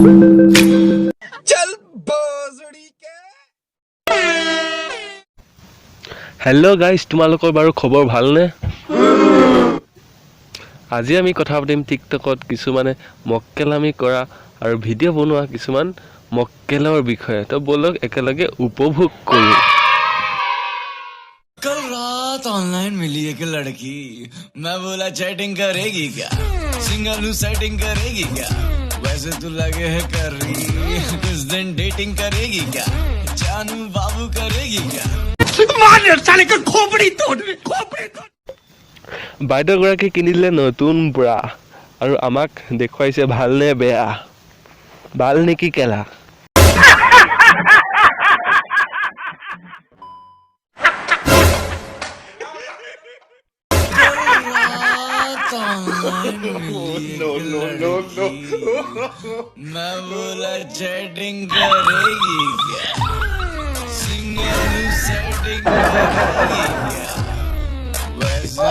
चल बोजड़ी के hello guys তোমালোকৰ বাৰু খবৰ ভালনে আজি আমি কথা পাতিম টিকটকত কিছুমানে মক্কেলামি কৰা আৰু ভিডিও বনোৱা কিছুমান মক্কেলৰ বিষয়ে তো বলক একেলগে উপভোগ কৰো कल रात ऑनलाइन मिली एक लड़की मैं बोला चैटिंग करेगी क्या सिंगल हूँ सेटिंग करेगी क्या वैसे तो लगे है कर रही कुछ दिन डेटिंग करेगी क्या जानू बाबू करेगी क्या मार साले का खोपड़ी तोड़ खोपड़ी तोड़ বাইদেউ গৰাকী কিনিলে নতুন ব্ৰা আৰু আমাক দেখুৱাইছে ভাল নে বেয়া ভাল নেকি কেলা मैं बोला चैटिंग करेगी क्या सिंगल सेटिंग करेगी क्या वैसे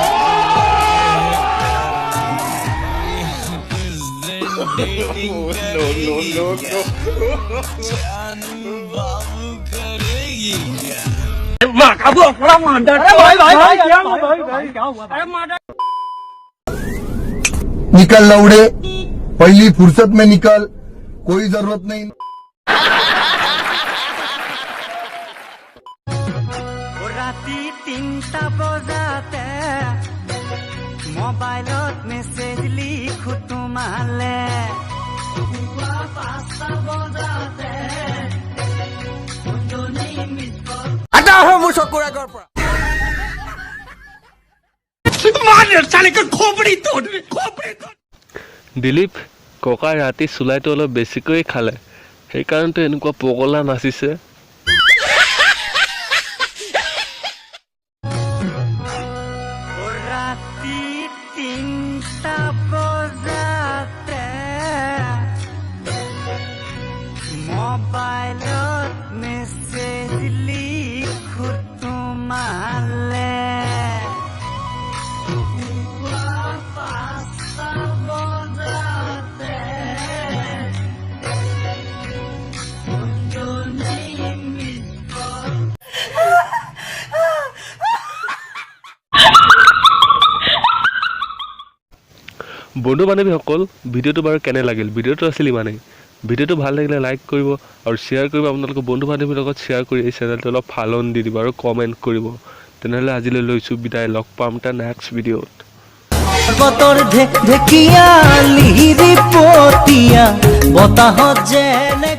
कुछ दिन डेटिंग करेगी क्या जानू बाबू करेगी क्या निकल लौड़े पहली फुर्सत में निकल कोई जरूरत नहीं राती 3টা বজাতে মোবাইলত মেছেজ লিখো তোমালে 5টা বজাতে हटा हो मुझ चक्कर कर पड़ा मार साले का खोपड़ी तोड़ खोपड़ी तोड़ দিলীপ ককা ৰাতি চুলাইটো অলপ বেছিকৈ খালে সেইকাৰণে এনেকুৱা পগলা নাচিছে ৰাতি 3টা বজাতে মোবাইলত মেছেজ লিখো তোমালে বন্ধু বান্ধৱীসকল ভিডিঅ'টো বাৰু কেনে লাগিল ভিডিঅ'টো আছিল ইমানেই ভিডিঅ'টো ভাল লাগিলে লাইক কৰিব আৰু শ্বেয়াৰ কৰিব আপোনালোকৰ বন্ধু বান্ধৱীৰ লগত শ্বেয়াৰ কৰি এই চেনেলটো অলপ ফালন দি দিব আৰু কমেণ্ট কৰিব তেনেহ'লে আজিলৈ লৈছোঁ বিদায় লগ পাম তাৰ নেক্সট ভিডিঅ'ত বতৰ ঢেকিয়া লিহিৰি পতিয়া বতাহত যেনে